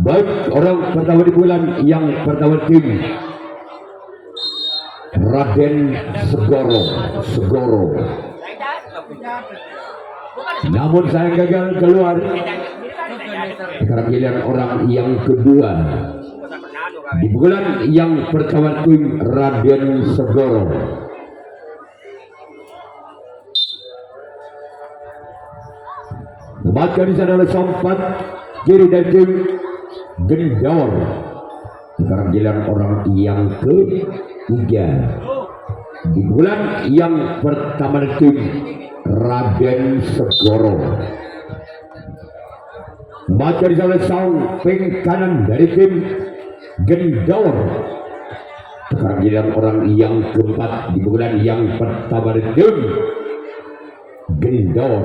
Baik, orang pertama di bulan yang pertama tim Raden Segoro. Namun saya gagal keluar. Sekarang giliran orang yang kedua di bulan yang pertama tim Raden Segoro. Maka di sana ada sempat kiri dari tim Gendor. Sekarang giliran orang yang ketiga di bulan yang pertama tim Raden Segoro. Baca di sana samping kanan dari tim Gendor. Sekarang giliran orang yang keempat di bulan yang pertama tim Gendor.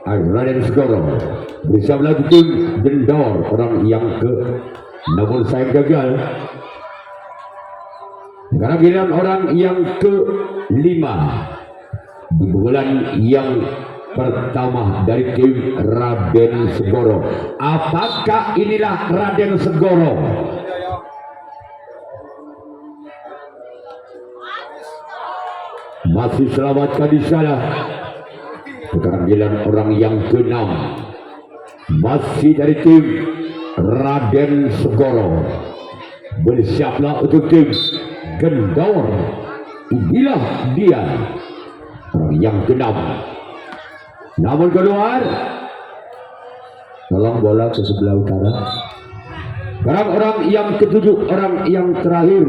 Raden Segoro bisa melanjutkan Gendor orang yang ke, namun saya gagal. Sekarang giliran orang yang kelima di bulan yang pertama dari tim Raden Segoro. Apakah inilah Raden Segoro? Masih selamatkan di sana. Sekarang giliran orang yang keenam masih dari tim Raden Segoro. Bersiaplah untuk tim Gendor. Inilah dia orang yang keenam. Namun keluar. Tolong bola ke sebelah utara. Sekarang orang yang ketujuh, orang yang terakhir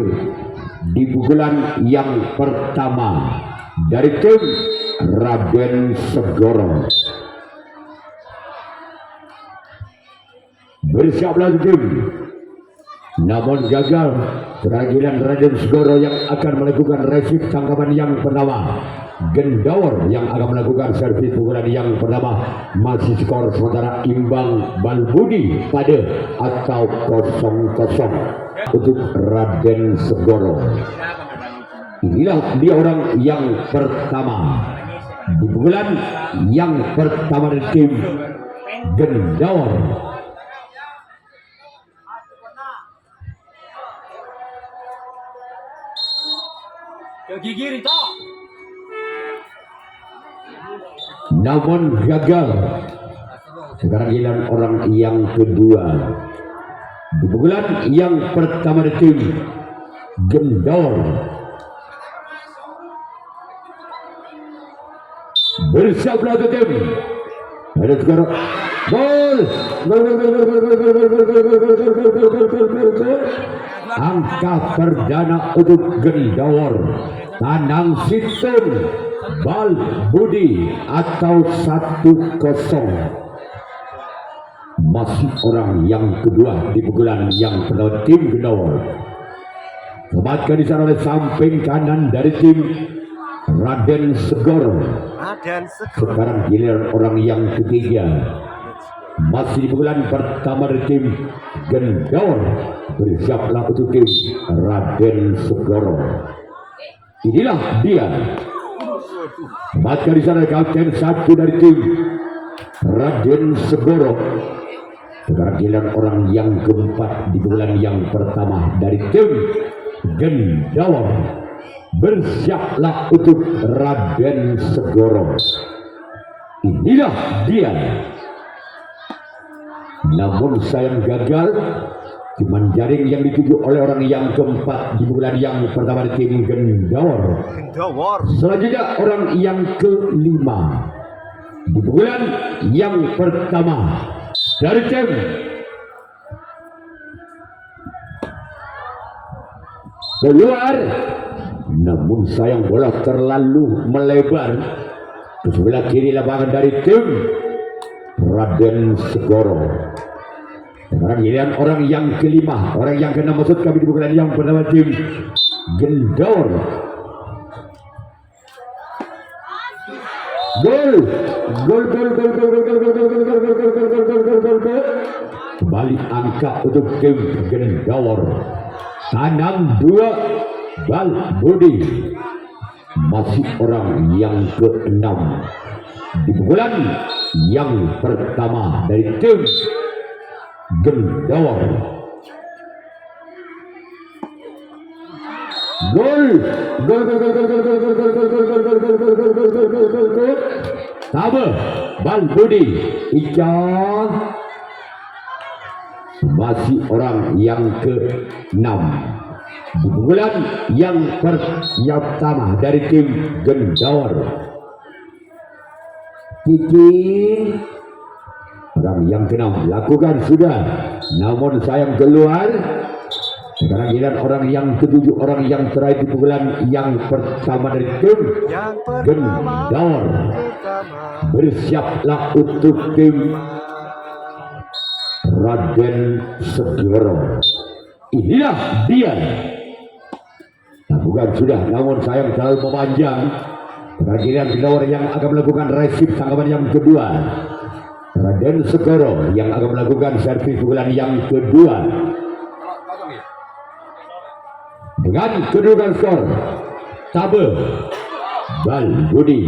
di pukulan yang pertama dari tim Raden Segoro. Bersiaplah tim, namun gagal. Keragilan Raden Segoro yang akan melakukan resip tangkapan yang pertama. Gendor yang akan melakukan servis pukulan yang pertama. Masih skor sementara imbang Balbudi pada atau 0-0 untuk Raden Segoro. Inilah dia orang yang pertama di bulan yang pertama dari tim Gendor. Namun gagal. Sekarang giliran orang yang kedua di bulan yang pertama dari tim Gendor. Bersiaplah tim. Ada sekarang gol. Angka perdana untuk Gendor. Tanang Sistem Balbudi atau 1-0. Masih orang yang kedua di pukulan yang pertama tim Gendor. Kembali di sana oleh samping kanan dari tim Raden Segoro. Sekarang giliran orang yang ketiga Masih di bulan pertama dari tim Gendor. Bersiaplah untuk tim Raden Segoro. Inilah dia. Maka di sana kapten satu dari tim Raden Segoro. Sekarang giliran orang yang keempat di bulan yang pertama dari tim Gendor. Bersiaplah untuk Raden Segoro. Inilah dia. Namun sayang gagal. Cuman jaring yang dituju oleh orang yang keempat di bulan yang pertama di tim Gendor. Selanjutnya orang yang kelima di bulan yang pertama dari tim keluar. Namun sayang bola terlalu melebar ke sebelah kiri lapangan dari tim Raden Segoro. Sekarang giliran orang yang kelima, orang yang keenam maksud kami di bulan yang pertama tim Gendor. Gol. Kembali angka untuk tim Gendor. Tanam 2 bal bodi. Masih orang yang keenam di bulan yang pertama dari tim Gendor. Gol. Sama bal bodi Ican. Masih orang yang ke-6 di bulan yang pertama dari tim Gendor. Kiki orang yang ke-6 lakukan sudah, namun sayang keluar. Sekarang giliran orang yang ke-7, orang yang terakhir di bulan yang pertama dari tim Gendor. Bersiaplah untuk tim Raden Segoro. Inilah dia. Lakukan sudah, namun sayang terlalu memanjang. Sekarang giliran Gendor yang akan melakukan resip tanggapan yang kedua. Raden Segoro yang akan melakukan servis bulan yang kedua. Dengan kedudukan skor Tabe bal bodi.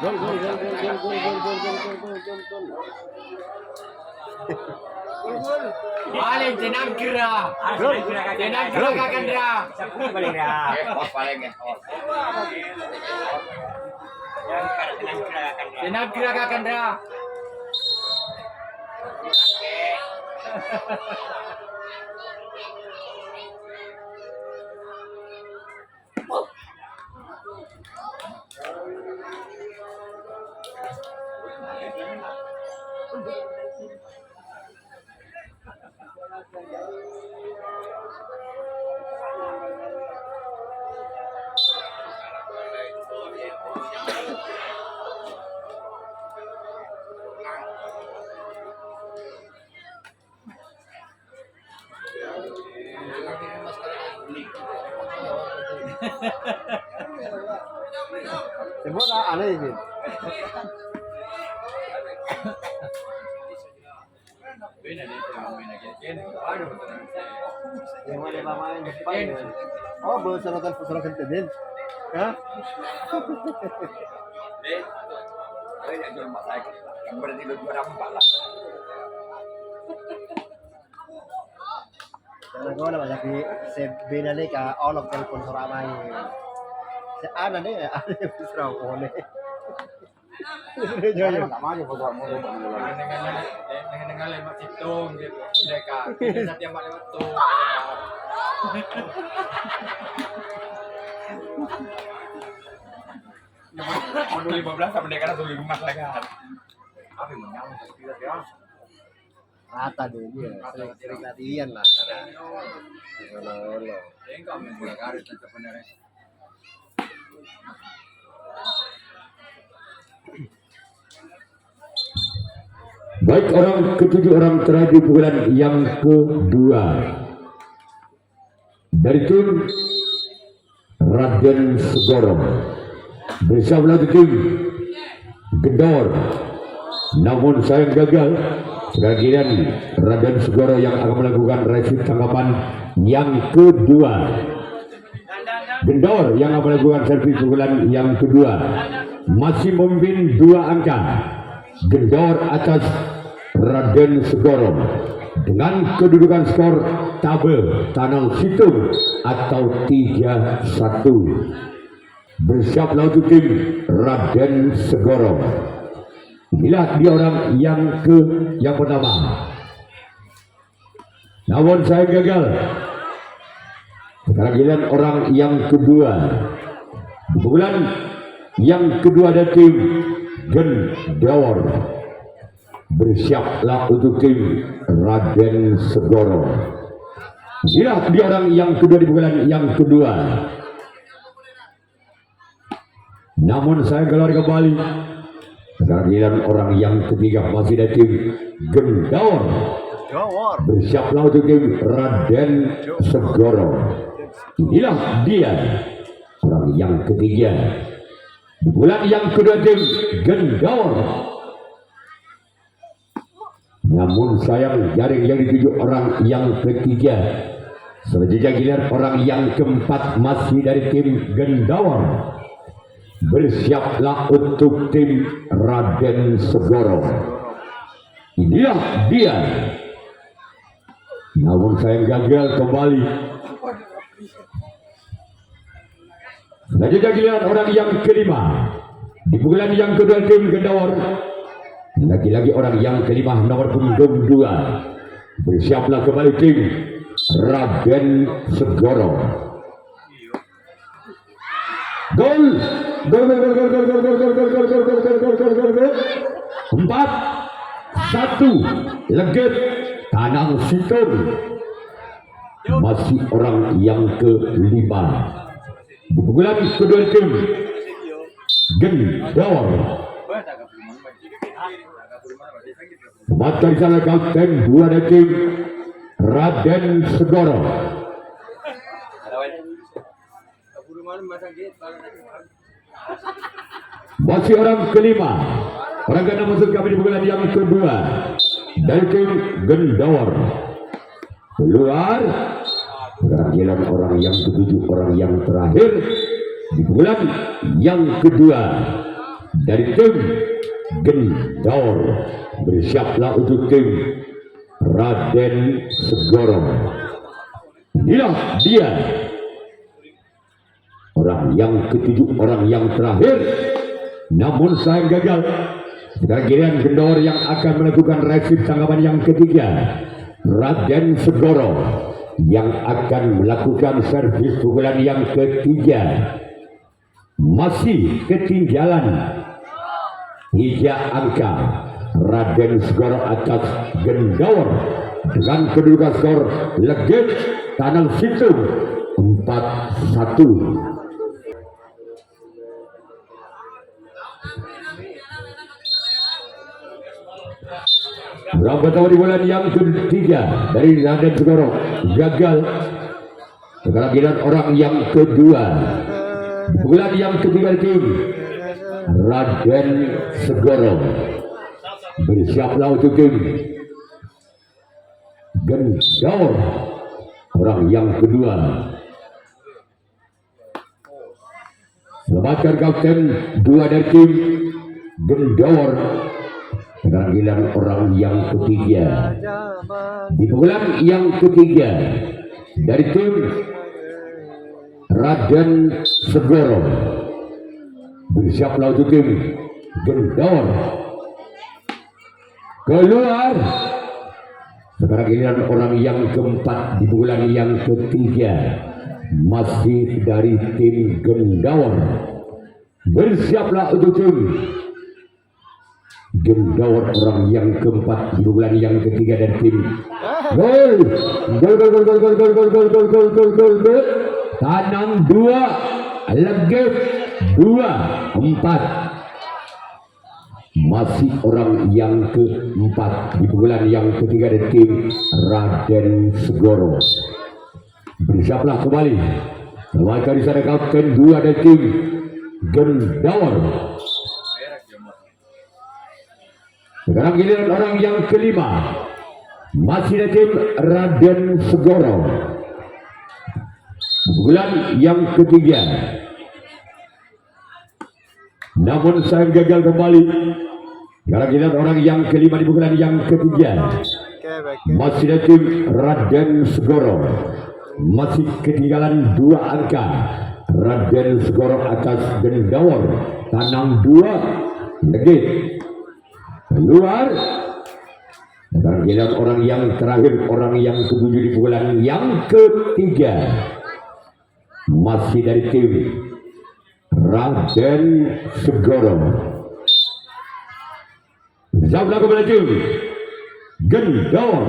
Gol. Paling jenang kira. Jenang kira kakak dra. Paling ya. Paling ya. Jenang kira kakak dra. Sebut aneh ini. Yang mana pemain depan? Oh, baru serotan tedin. Hah? Yang jual masak. Yang berarti lu 2 lah. Karena gue lah banyak di sebina nih ka olok telepon Surabaya. Si ada nih, ada yang bisa boleh. Jangan tak maju foto mau dengan lewat hitung gitu. Mereka saat yang paling betul. Mau 15 sama mereka tuh 5 lagi. Apa yang menyambut tidak ya? Rata deh dia, sering latihan lah. Lolo. Enggak mulai karir sebenarnya. Baik, orang ketujuh orang terakhir di pukulan yang kedua dari tim Raden Segoro bersama tim Gendor, namun sayang gagal. Sekarang Raden Segoro yang akan melakukan resip tangkapan yang kedua. Gendor yang akan melakukan servis pukulan yang kedua, masih memimpin 2 angka. Gendor atas Raden Segoro dengan kedudukan skor tabel Tanang Situng atau 3-1. Bersiaplah untuk tim Raden Segoro. Inilah dia orang yang pertama. Namun saya gagal. Sekarang giliran orang yang kedua. Di pukulan yang kedua ada tim Gendor. Bersiaplah untuk tim Raden Segoro. Inilah dia orang yang kedua di pukulan yang kedua. Namun saya gelar kembali. Sekarang giliran orang yang ketiga masih ada tim Gendor. Bersiaplah untuk tim Raden Segoro. Inilah dia orang yang ketiga di bulan yang kedua tim Gendor. Namun sayang jaring yang dituju orang yang ketiga. Selanjutnya giliran orang yang keempat masih dari tim Gendor. Bersiaplah untuk tim Raden Segoro. Inilah dia. Namun saya gagal kembali. Selanjutnya giliran orang yang kelima. Di pukulan yang kedua tim Gendor. Lagi-lagi orang yang kelima nomor punggung 2. Bersiaplah kembali tim Raden Segoro. Gol. 4-1 Legit Tanang Situng. Masih orang yang kelima di pukulan kedua tim Gendor. Mata di sana kapten 2 dari tim Raden Segoro. Masih orang kelima. Orang keenam masuk kami di pukulan yang kedua dari tim Gendor. Keluar. Kemudian orang yang ketujuh, orang yang terakhir di pukulan yang kedua dari tim Gendor. Bersiaplah untuk tim Raden Segoro. Inilah dia orang yang ketujuh, orang yang terakhir. Namun saya gagal. Sekarang giliran Gendor yang akan melakukan resip tanggapan yang ketiga. Raden Segoro yang akan melakukan servis pukulan yang ketiga. Masih ketinggalan 3 angka. Raden Segoro atas Gendor dengan kedudukan skor legit Tanang Situng 4-1. Berapa tahun di bulan yang ketiga dari Raden Segoro gagal. Sekarang giliran orang yang kedua bulan yang ketiga tim Raden Segoro. Bersiaplah untuk tim Gendor, orang yang kedua. Selamatkan kapten 2 dari tim Gendor. Sekarang giliran orang yang ketiga di pukulan yang ketiga dari tim Raden Segoro. Bersiaplah untuk tim Gendor. Keluar. Sekarang giliran orang yang keempat di pukulan yang ketiga masih dari tim Gendor. Bersiaplah untuk tim Gendor, orang yang keempat di bulan yang ketiga dan tim gol. Tanang 2 Legit 2-4. Masih orang yang keempat di pukulan yang ketiga dari tim Raden Segoro. Bersiaplah kembali. Maka di sana kapten 2 dari tim Gendawar. Sekarang giliran orang yang kelima. Masih dari tim Raden Segoro. Pukulan yang ketiga. Namun saya gagal kembali. Sekarang giliran orang yang kelima di pukulan yang ketiga. Masih dari tim Raden Segoro. Masih ketinggalan 2 angka. Raden Segoro atas Gendawar. Tanam 2. Legit. Keluar. Sekarang giliran orang yang terakhir. Orang yang ketujuh di pukulan yang ketiga. Masih dari tim Raden Segoro. Zabla kepada tim Gendawar.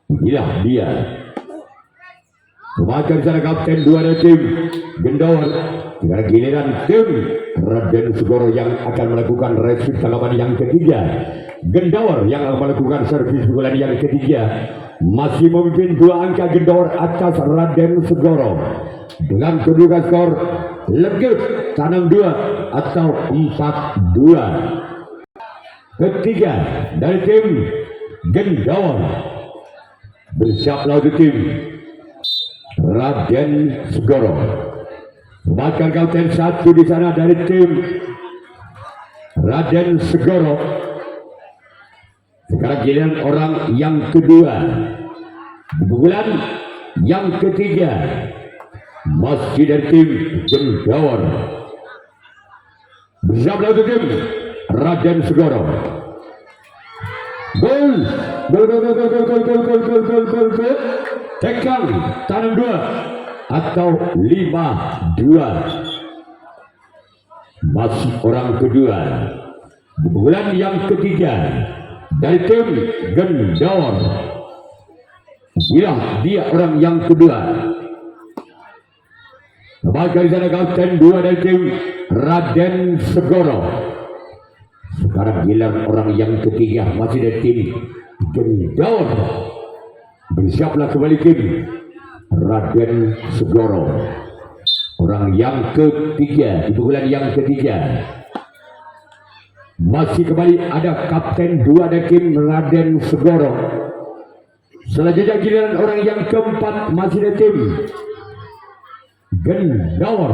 Inilah dia. Maka di sana kapten 2 dari tim Gendawar. Sekarang giliran tim Raden Segoro yang akan melakukan resip tanggapan yang ketiga. Gendawar yang akan melakukan servis pukulan yang ketiga. Masih memimpin 2 angka Gendawar atas Raden Segoro. Dengan kedudukan skor legit tanam 2 atau 4-2. Ketiga dari tim Gendawar. Bersiaplah untuk tim Raden Segoro. Bahkan kapten 1 di sana dari tim Raden Segoro. Sekarang giliran orang yang kedua. Di pukulan yang ketiga. Masih dari tim Gendawar. Bersiaplah untuk tim Raden Segoro. Gol. Gol. Tekang tanam 2 atau 5-2. Masih orang kedua. Di pukulan yang ketiga dari tim Gendawar. Dia orang yang kedua. Maka di sana kapten 2 dari tim Raden Segoro. Sekarang giliran orang yang ketiga masih dari tim Gendawar. Bersiaplah kembali tim Raden Segoro. Orang yang ketiga di pukulan yang ketiga. Masih kembali ada kapten 2 dari tim Raden Segoro. Selanjutnya giliran orang yang keempat masih dari tim Gendawar.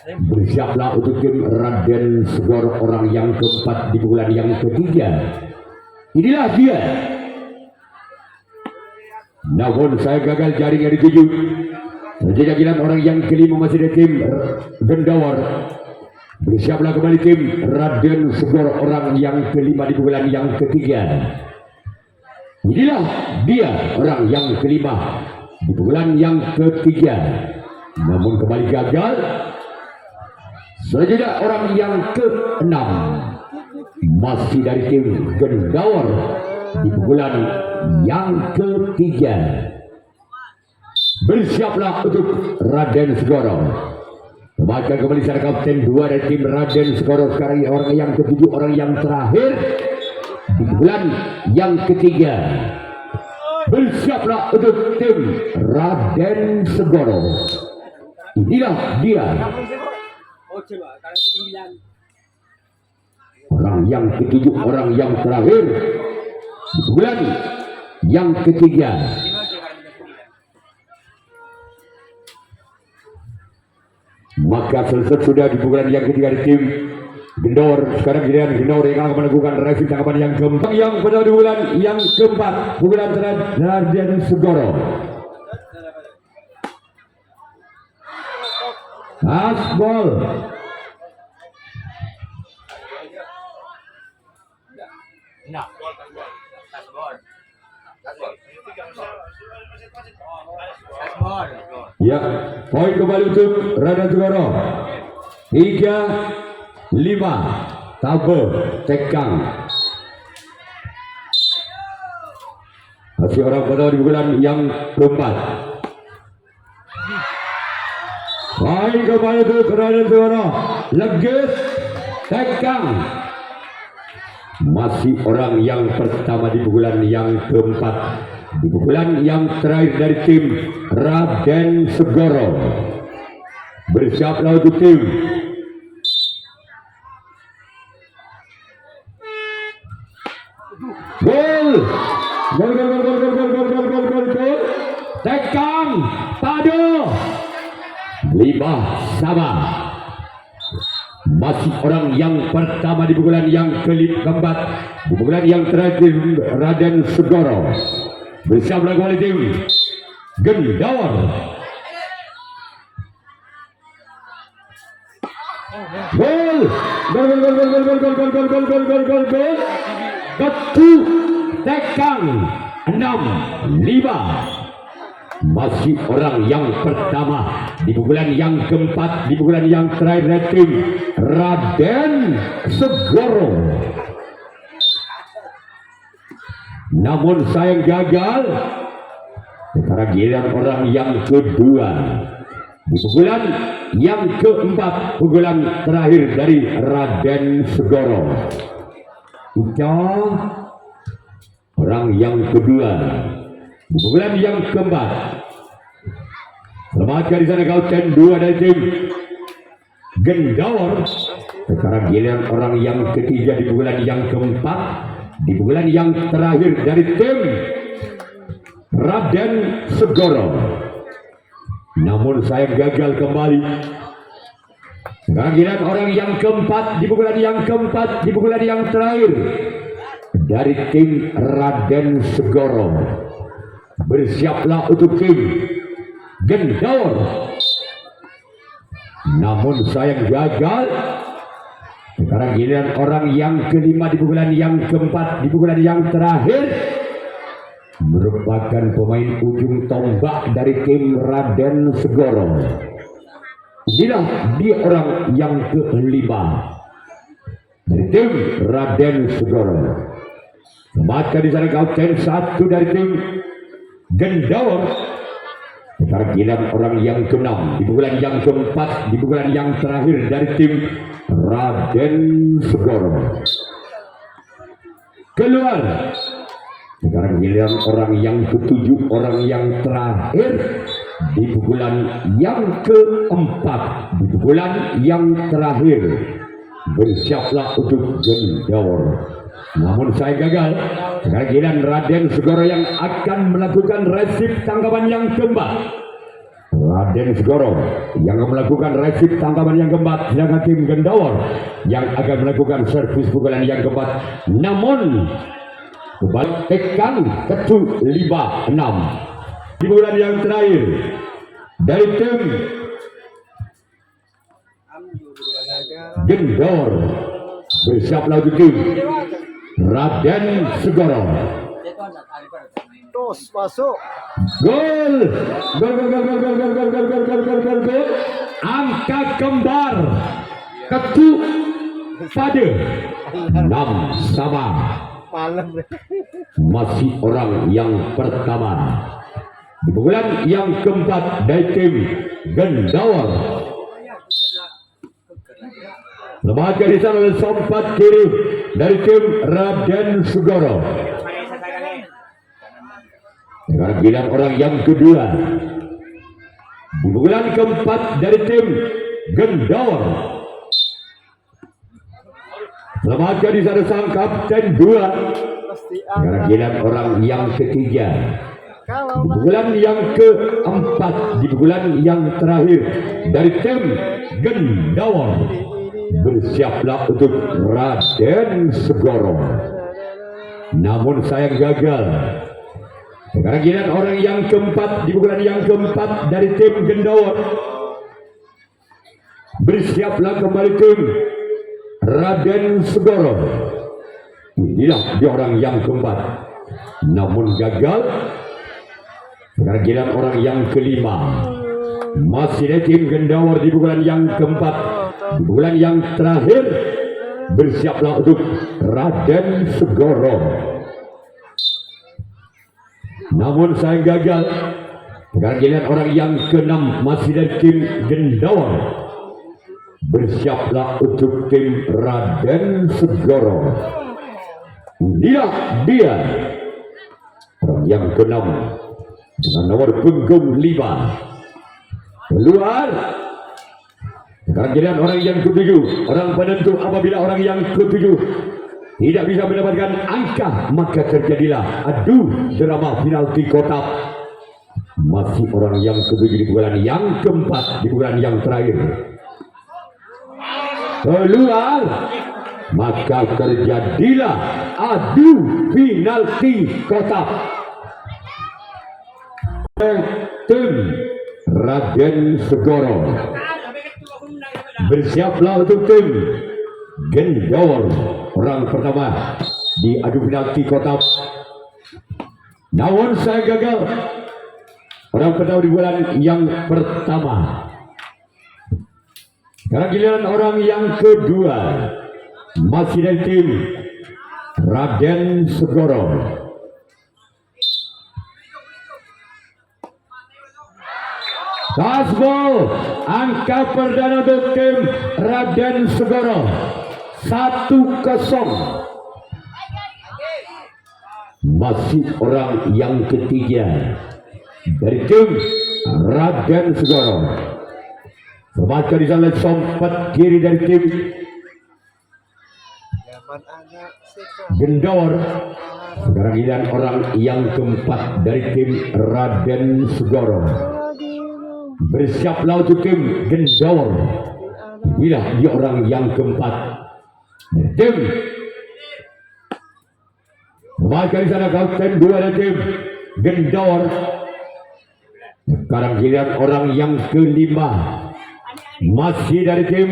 Bersiaplah untuk tim Raden Segoro orang yang keempat di pukulan yang ketiga. Inilah dia. Namun saya gagal jaring yang dituju. Selanjutnya giliran orang yang kelima masih dari tim Gendawar. Bersiaplah kembali tim Raden Segoro orang yang kelima di pukulan yang ketiga. Inilah dia orang yang kelima di pukulan yang ketiga. Namun kembali gagal. Selanjutnya orang yang keenam masih dari tim Gendawar di pukulan yang ketiga. Bersiaplah untuk Raden Segoro. Maka kembali secara kapten 2 dari tim Raden Segoro. Sekarang orang yang ketujuh, orang yang terakhir di pukulan yang ketiga. Bersiaplah untuk tim Raden Segoro. Inilah dia. Orang yang ketujuh, orang yang terakhir di bulan yang ketiga. Maka selesai sudah di bulan yang ketiga di tim Gendawar. Sekarang giliran Gendawar yang akan melakukan revisi tanggapan yang keempat. Yang pada di bulan yang keempat, bulan Raden Segoro. Asbol. Nah, ya, poin kembali untuk Raden Segoro. 3-5 Tabe Tekang. Masih orang pada di bulan yang keempat. Poin kembali untuk Raden Segoro. Legit Tekang. Masih orang yang pertama di pukulan yang keempat. Di pukulan yang terakhir dari tim Raden Segoro. Bersiaplah untuk tim gol. Gol, gol, gol, gol, gol, gol, gol, gol, gol, gol. Tekang Pado Libah sama. Masih orang yang pertama di pukulan yang keempat. Di pukulan yang terakhir Raden Segoro. Bersiaplah kembali tim Gendawar. Gol. Gol, gol, gol, gol, gol, gol, gol, gol, gol, gol, gol, gol, gol, gol. Ketu Tekang 6-5. Masih orang yang pertama di pukulan yang keempat, di pukulan yang terakhir tim Raden Segoro. Namun sayang gagal. Sekarang giliran orang yang kedua di pukulan yang keempat, pukulan terakhir dari Raden Segoro. Ucap orang yang kedua di pukulan yang keempat. Selamatkan di sana kauten 2 dari tim Gendawar. Sekarang giliran orang yang ketiga di pukulan yang keempat, di pukulan yang terakhir dari tim Raden Segoro. Namun saya gagal kembali. Sekarang giliran orang yang keempat di pukulan yang keempat, di pukulan yang terakhir dari tim Raden Segoro. Bersiaplah untuk tim Gendawar. Namun sayang gagal. Sekarang giliran orang yang kelima di pukulan yang keempat, di pukulan yang terakhir merupakan pemain ujung tombak dari tim Raden Segoro. Inilah dia orang yang kelima dari tim Raden Segoro. Selamatkan di sana kauten 1 dari tim Gendawar. Sekarang giliran orang yang keenam di pukulan yang keempat, di pukulan yang terakhir dari tim Raden Segoro. Keluar. Sekarang giliran orang yang ketujuh, orang yang terakhir di pukulan yang keempat, di pukulan yang terakhir. Bersiaplah untuk Gendawar. Namun saya gagal. Sekarang giliran Raden Segoro yang akan melakukan resip tangkapan yang keempat. Raden Segoro yang akan melakukan resip tangkapan yang keempat. Sedangkan tim Gendawar yang akan melakukan servis pukulan yang keempat. Namun kembali tekan ketu 5-6 di bulan yang terakhir dari tim Gendawar. Bersiaplah untuk tim Raden Segoro. Terus masuk. Gol. Gol, gol, gol, gol, gol, gol, gol, gol, gol, gol, gol, gol, gol. Angka kembar ketu pada 6-sama. Malam. Masih orang yang pertama di pukulan yang keempat dari tim Gendawar. Lembaga di sana oleh sompat kiri dari tim Raden Segoro. Sekarang giliran orang yang kedua di pukulan keempat dari tim Gendawar. Lembaga di sana sang kapten 2. Sekarang giliran orang yang ketiga di pukulan yang keempat, di pukulan yang terakhir dari tim Gendawar. Bersiaplah untuk Raden Segoro. Namun sayang gagal. Sekarang giliran orang yang keempat di pukulan yang keempat dari tim Gendawar. Bersiaplah kembali tim Raden Segoro. Inilah dia orang yang keempat. Namun gagal. Sekarang giliran orang yang kelima. Masih dari tim Gendawar di pukulan yang keempat, di pukulan yang terakhir. Bersiaplah untuk Raden Segoro. Namun saya gagal. Sekarang giliran orang yang keenam masih dari tim Gendawar. Bersiaplah untuk tim Raden Segoro. Inilah dia orang yang keenam dengan nomor punggung 5 keluar. Sekarang giliran orang yang ketujuh, orang penentu. Apabila orang yang ketujuh tidak bisa mendapatkan angka, maka terjadilah adu drama penalti kotak. Masih orang yang ketujuh di pukulan yang keempat, di pukulan yang terakhir keluar, maka terjadilah adu penalti kotak. Tim Raden Segoro bersiaplah untuk tim Gendor orang pertama di adu penalti kotak. Namun saya gagal. Orang pertama di bulan yang pertama. Sekarang giliran orang yang kedua, masih dari tim Raden Segoro. Fastball, angka perdana untuk tim Raden Segoro 1-0. Masih orang yang ketiga dari tim Raden Segoro. Sebaca di sana sompat kiri dari tim Gendor. Sekarang giliran orang yang keempat dari tim Raden Segoro. Bersiaplah untuk tim Gendor. Inilah dia orang yang keempat. Tim sebaca di sana kapten 2 dari tim Gendor. Sekarang giliran orang yang kelima, masih dari tim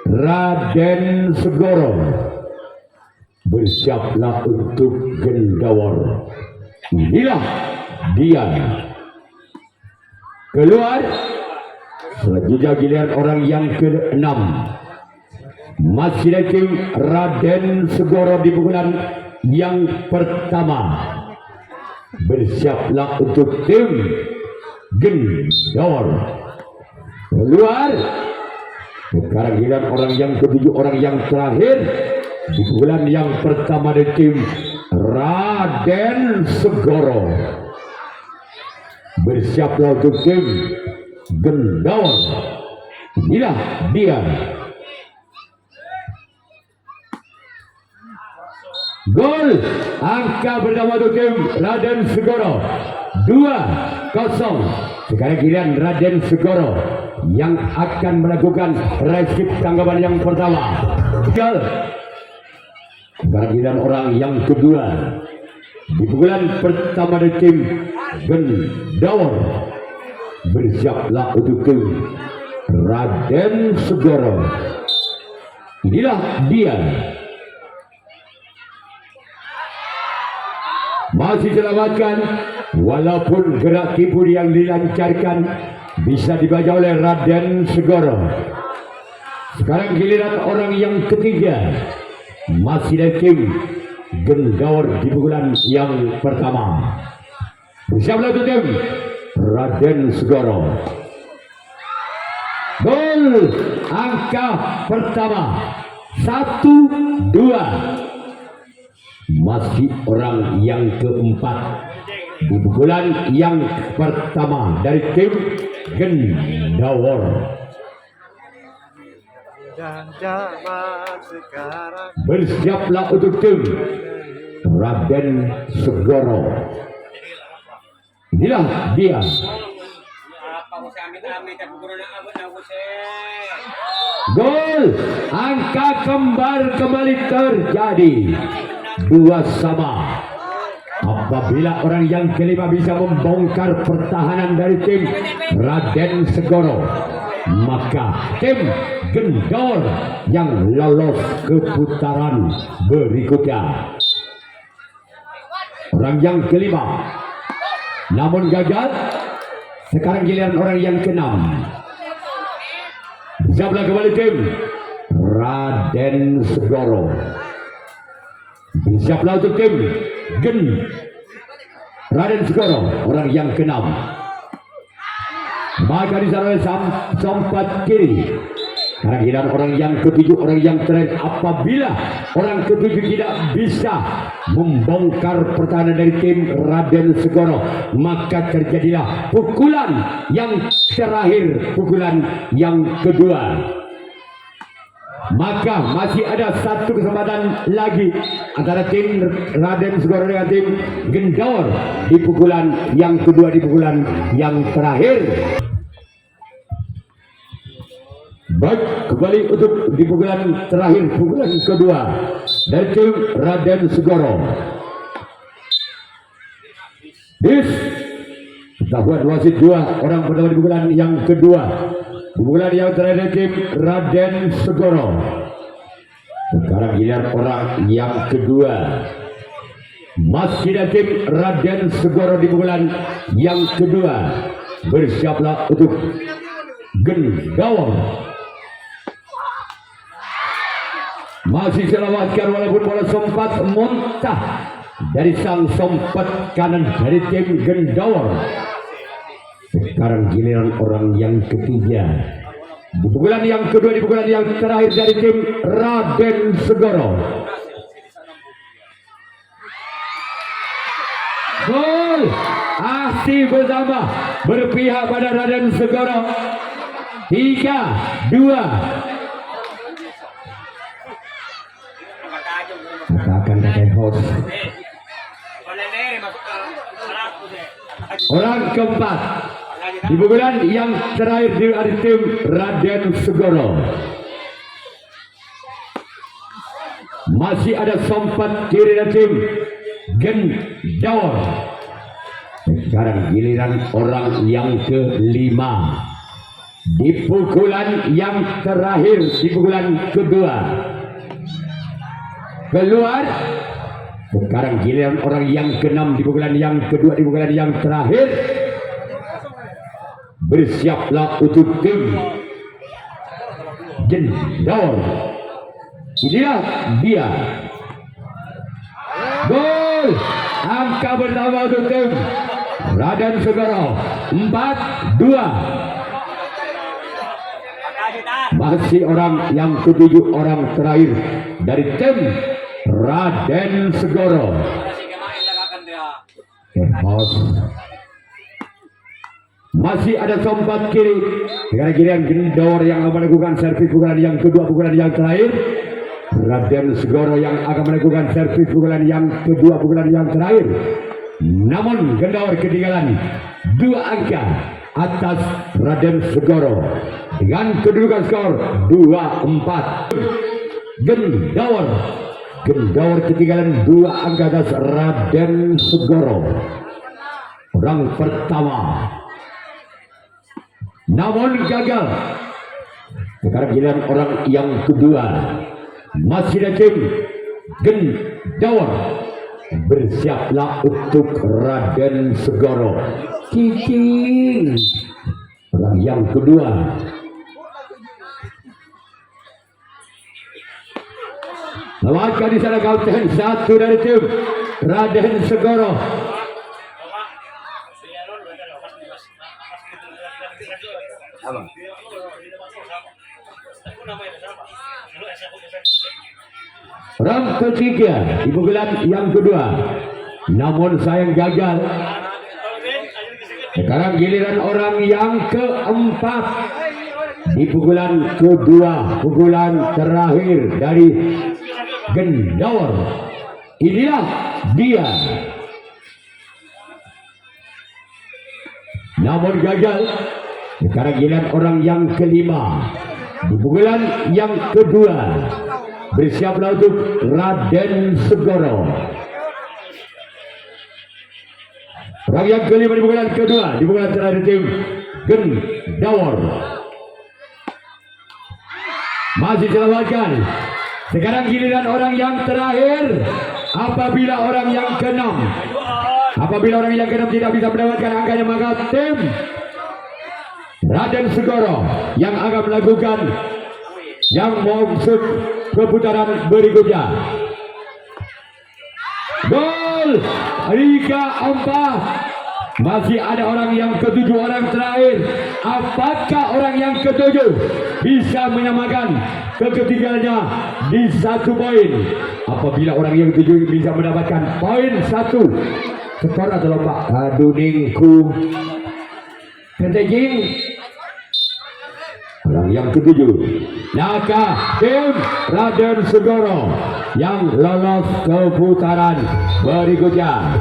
Raden Segoro. Bersiaplah untuk Gendawar. Inilah dia keluar. Selanjutnya giliran orang yang ke-6, masih dari tim Raden Segoro di pukulan yang pertama. Bersiaplah untuk tim Gendor. Keluar. Sekarang giliran orang yang ketujuh, orang yang terakhir di bulan yang pertama dari tim Raden Segoro. Bersiaplah untuk tim Gendor. Inilah dia. Gol. Angka bernama untuk tim Raden Segoro 2-0. Sekarang giliran Raden Segoro yang akan melakukan resip tanggapan yang pertama. Sekarang giliran orang yang kedua di pukulan pertama dari tim Gendor. Bersiaplah untuk tim Raden Segoro. Inilah dia. Masih selamatkan, walaupun gerak kipur yang dilancarkan bisa dibaca oleh Raden Segoro. Sekarang giliran orang yang ketiga, masih dari tim Gendor di pukulan yang pertama. Bersiaplah untuk tim Raden Segoro. Gol. Angka pertama 1-2. Masih orang yang keempat di pukulan yang pertama dari tim Gendor. Dan zaman sekarang Bersiaplah untuk tim Raden Segoro. Inilah dia. Gol. Angka kembar kembali terjadi 2-2. Apabila orang yang kelima bisa membongkar pertahanan dari tim Raden Segoro, maka tim Gendor yang lolos ke putaran berikutnya. Orang yang kelima namun gagal. Sekarang giliran orang yang keenam. Siaplah kembali tim Raden Segoro. Siaplah untuk tim Raden Segoro, orang yang keenam. Maka di sana sompat kiri Karena giliran orang yang ketujuh, orang yang terakhir, apabila orang ketujuh tidak bisa membongkar pertahanan dari tim Raden Segoro, maka terjadilah pukulan yang terakhir, pukulan yang kedua. Maka masih ada satu kesempatan lagi antara tim Raden Segoro dengan tim Gendor di pukulan yang kedua, di pukulan yang terakhir. Baik, kembali untuk di pukulan terakhir, pukulan kedua dari tim Raden Segoro. Dis ketahuan wasit dua orang pertama di pukulan yang kedua, di pukulan yang terakhir tim Raden Segoro. Sekarang giliran orang yang kedua, masih ada tim Raden Segoro di pukulan yang kedua. Bersiaplah untuk Gendawang. Masih selamatkan walaupun bola sempat muntah dari sang sompat kanan dari tim Gendawar. Sekarang giliran orang yang ketiga, di pukulan yang kedua, di pukulan yang terakhir dari tim Raden Segoro. Gol Asih bersama berpihak pada Raden Segoro. 3-2. Akan pakai host. Orang keempat di pukulan yang terakhir dari tim Raden Segoro. Masih ada sompat kiri dari tim Gendawar. Sekarang giliran orang yang kelima di pukulan yang terakhir, di pukulan kedua. Keluar. Sekarang giliran orang yang keenam di pukulan yang kedua, di pukulan yang terakhir. Bersiaplah untuk tim Gendor. Inilah dia. Gol. Angka pertama untuk tim Raden Segoro. 4-2. Masih orang yang ketujuh, orang terakhir dari tim Raden Segoro. Masih ada sompat kiri. Sekarang giliran Gendor yang akan melakukan servis pukulan yang kedua, pukulan yang terakhir. Raden Segoro yang akan melakukan servis pukulan yang kedua, pukulan yang terakhir. Namun Gendor ketinggalan 2 angka atas Raden Segoro dengan kedudukan skor 2-4. Gendawar ketinggalan 2 angka atas Raden Segoro. Orang pertama namun gagal. Sekarang giliran orang yang kedua, masih ada tim Gendawar. Bersiaplah untuk Raden Segoro. Cicing orang yang kedua. Lewatkan di sana kapten satu dari tim Raden Segoro. Orang ketiga di pukulan yang kedua, namun sayang gagal. Sekarang giliran orang yang keempat di pukulan kedua, pukulan terakhir dari Gendawar. Inilah dia. Namun gagal. Sekarang giliran orang yang kelima di pukulan yang kedua. Bersiaplah untuk Raden Segoro. Orang yang kelima di pukulan kedua, di pukulan terakhir tim Gendawar. Masih diselamatkan. Sekarang giliran orang yang terakhir. Apabila orang yang keenam, tidak bisa mendapatkan angkanya, maka tim Raden Segoro yang akan melakukan yang maksud keputaran berikutnya. Gol 3-4. Masih ada orang yang ketujuh, orang terakhir. Apakah orang yang ketujuh bisa menyamakan ketiganya di 1 poin? Apabila orang yang ketujuh bisa mendapatkan poin 1, skor atau lomba aduningku penting. Orang yang ketujuh, maka tim Raden Segoro yang lolos ke putaran berikutnya.